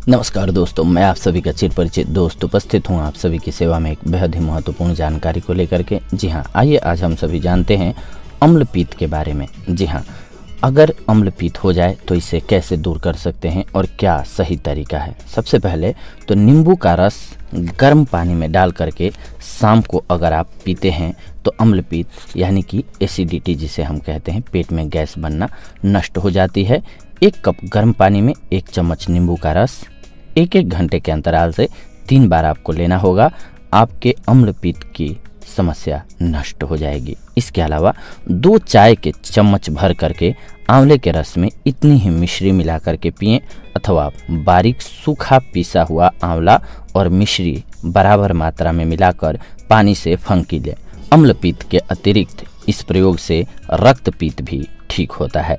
नमस्कार दोस्तों, मैं आप सभी का चिर परिचित दोस्त उपस्थित हूं आप सभी की सेवा में एक बेहद ही महत्वपूर्ण जानकारी को लेकर के। जी हां, आइए आज हम सभी जानते हैं अम्लपीत के बारे में। जी हां, अगर अम्लपीत हो जाए तो इसे कैसे दूर कर सकते हैं और क्या सही तरीका है। सबसे पहले तो नींबू का रस गर्म पानी में डाल करके शाम को अगर आप पीते हैं तो अम्लपीत यानी कि एसिडिटी जिसे हम कहते हैं, पेट में गैस बनना नष्ट हो जाती है। 1 कप गर्म पानी में 1 चम्मच नींबू का रस 1-1 घंटे के अंतराल से 3 बार आपको लेना होगा। आपके अम्लपीत की समस्या नष्ट हो जाएगी। इसके अलावा 2 चाय के चम्मच भर करके आंवले के रस में इतनी ही मिश्री मिला करके पिएं, अथवा बारीक सूखा पीसा हुआ आंवला और मिश्री बराबर मात्रा में मिलाकर पानी से फंकी लें। अम्लपीत के अतिरिक्त इस प्रयोग से रक्तपीत भी ठीक होता है।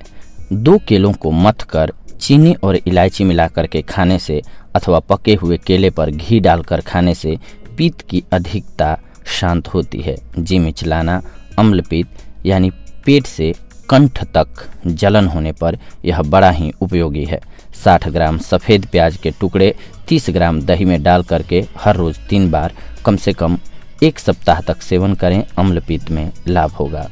2 केलों को मथ कर चीनी और इलायची मिलाकर के खाने से अथवा पके हुए केले पर घी डालकर खाने से पीत की अधिकता शांत होती है। जी मिचलाना अम्लपीत यानी पेट से कंठ तक जलन होने पर यह बड़ा ही उपयोगी है। 60 ग्राम सफ़ेद प्याज के टुकड़े 30 ग्राम दही में डाल करके हर रोज़ 3 बार कम से कम 1 सप्ताह तक सेवन करें, अम्लपीत में लाभ होगा।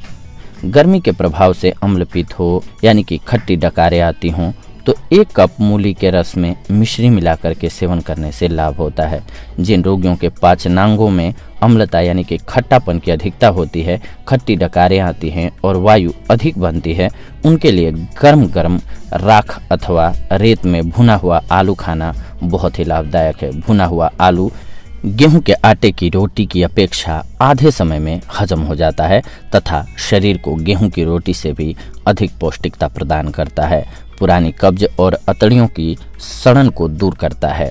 गर्मी के प्रभाव से अम्लपीत हो यानी कि खट्टी डकारें आती हों तो 1 कप मूली के रस में मिश्री मिलाकर के सेवन करने से लाभ होता है। जिन रोगियों के पाचनांगों में अम्लता यानी कि खट्टापन की अधिकता होती है, खट्टी डकारें आती हैं और वायु अधिक बनती है, उनके लिए गर्म गर्म राख अथवा रेत में भुना हुआ आलू खाना बहुत ही लाभदायक है। भुना हुआ आलू गेहूं के आटे की रोटी की अपेक्षा आधे समय में हजम हो जाता है तथा शरीर को गेहूं की रोटी से भी अधिक पौष्टिकता प्रदान करता है। पुरानी कब्ज और अतड़ियों की सड़न को दूर करता है।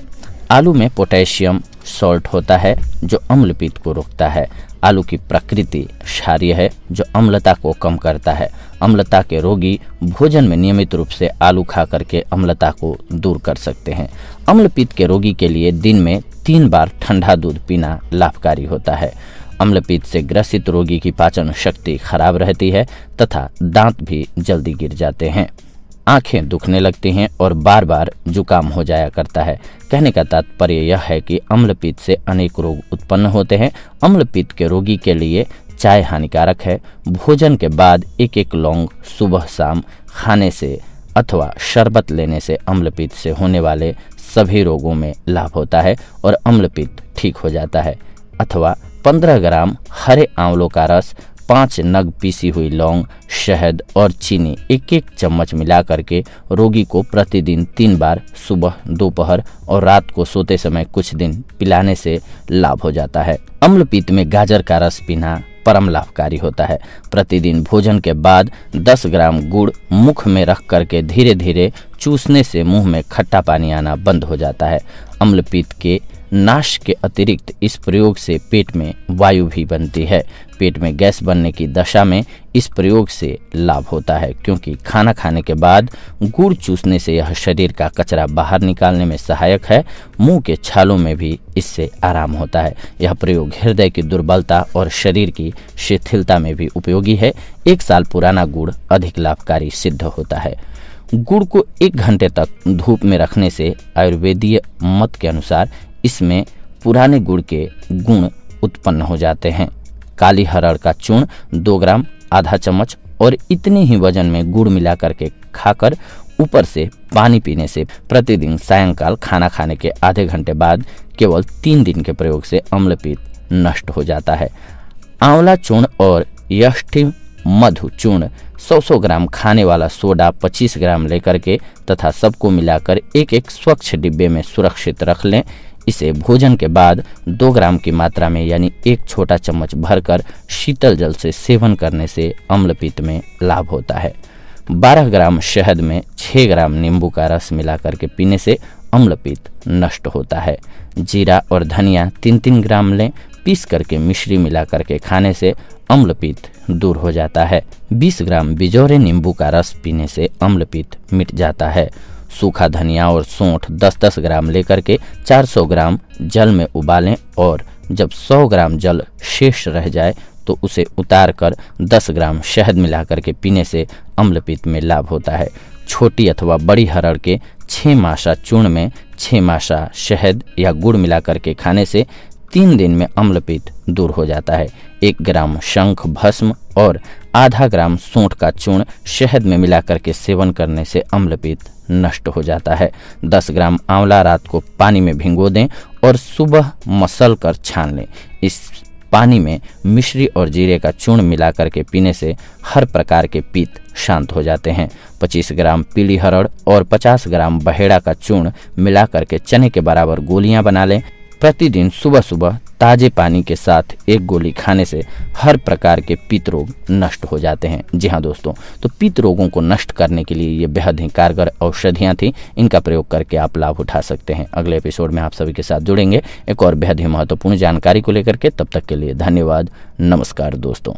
आलू में पोटेशियम सॉल्ट होता है जो अम्लपीत को रोकता है। आलू की प्रकृति क्षारीय है जो अम्लता को कम करता है। अम्लता के रोगी भोजन में नियमित रूप से आलू खा करके अम्लता को दूर कर सकते हैं। अम्लपीत के रोगी के लिए दिन में 3 बार ठंडा दूध पीना लाभकारी होता है। अम्लपीत से ग्रसित रोगी की पाचन शक्ति खराब रहती है तथा दांत भी जल्दी गिर जाते हैं। आंखें दुखने लगती हैं और बार बार जुकाम हो जाया करता है। कहने का तात्पर्य यह है कि अम्लपीत से अनेक रोग उत्पन्न होते हैं। अम्लपीत के रोगी के लिए चाय हानिकारक है। भोजन के बाद 1-1 लौंग सुबह शाम खाने से अथवा शरबत लेने से अम्लपीत से होने वाले सभी रोगों में लाभ होता है और अम्लपीत ठीक हो जाता है। अथवा 15 ग्राम हरे आंवलों का रस, 5 नग पीसी हुई लौंग, शहद और चीनी 1-1 चम्मच मिला करके रोगी को प्रतिदिन 3 बार सुबह, दोपहर और रात को सोते समय कुछ दिन पिलाने से लाभ हो जाता है। अम्लपीत में गाजर का रस पीना परम लाभकारी होता है। प्रतिदिन भोजन के बाद 10 ग्राम गुड़ मुख में रख करके धीरे धीरे चूसने से मुंह में खट्टा पानी आना बंद हो जाता है। अम्लपीत के नाश के अतिरिक्त इस प्रयोग से पेट में वायु भी बनती है। पेट में गैस बनने की दशा में इस प्रयोग से लाभ होता है, क्योंकि खाना खाने के बाद गुड़ चूसने से यह शरीर का कचरा बाहर निकालने में सहायक है। मुंह के छालों में भी इससे आराम होता है। यह प्रयोग हृदय की दुर्बलता और शरीर की शिथिलता में भी उपयोगी है। 1 साल पुराना गुड़ अधिक लाभकारी सिद्ध होता है। गुड़ को 1 घंटे तक धूप में रखने से आयुर्वेदीय मत के अनुसार इसमें पुराने गुड़ के गुण उत्पन्न हो जाते हैं। काली हरड़ का चूर्ण 2 ग्राम आधा चम्मच और इतने ही वजन में गुड़ मिला करके खाकर ऊपर से पानी पीने से प्रतिदिन सायंकाल खाना खाने के आधे घंटे बाद केवल 3 दिन के प्रयोग से अम्लपीत नष्ट हो जाता है। आंवला चूर्ण और यष्टि मधु चूर्ण 100-100 ग्राम खाने वाला सोडा 25 ग्राम लेकर के तथा सबको मिलाकर 1-1 स्वच्छ डिब्बे में सुरक्षित रख लें। इसे भोजन के बाद 2 ग्राम की मात्रा में यानी 1 छोटा चम्मच भरकर शीतल जल से सेवन करने से अम्लपीत में लाभ होता है। 12 ग्राम शहद में 6 ग्राम नींबू का रस मिला करके पीने से अम्लपीत नष्ट होता है। जीरा और धनिया 3-3 ग्राम लें, पीस करके मिश्री मिला करके खाने से अम्लपीत दूर हो जाता है। 20 ग्राम बिजोरे नींबू का रस पीने से अम्लपीत मिट जाता है। सूखा धनिया और सौंठ 10-10 ग्राम लेकर के 400 ग्राम जल में उबालें और जब 100 ग्राम जल शेष रह जाए तो उसे उतार कर 10 ग्राम शहद मिलाकर के पीने से अम्लपीत में लाभ होता है। छोटी अथवा बड़ी हरड़ के 6 मासा चूर्ण में 6 मासा शहद या गुड़ मिलाकर के खाने से 3 दिन में अम्लपीत दूर हो जाता है। 1 ग्राम शंख भस्म और आधा ग्राम सूंठ का चूर्ण शहद में मिलाकर के सेवन करने से अम्लपीत नष्ट हो जाता है। 10 ग्राम आंवला रात को पानी में भिगो दें और सुबह मसल कर छान लें। इस पानी में मिश्री और जीरे का चूर्ण मिलाकर के पीने से हर प्रकार के पित्त शांत हो जाते हैं। 25 ग्राम पीली हरड़ और 50 ग्राम बहेड़ा का चूर्ण मिलाकर के चने के बराबर गोलियां बना लें। प्रतिदिन सुबह सुबह ताजे पानी के साथ 1 गोली खाने से हर प्रकार के पित्त रोग नष्ट हो जाते हैं। जी हाँ दोस्तों, तो पित्त रोगों को नष्ट करने के लिए ये बेहद ही कारगर औषधियाँ थी। इनका प्रयोग करके आप लाभ उठा सकते हैं। अगले एपिसोड में आप सभी के साथ जुड़ेंगे एक और बेहद ही महत्वपूर्ण जानकारी को लेकर के। तब तक के लिए धन्यवाद। नमस्कार दोस्तों।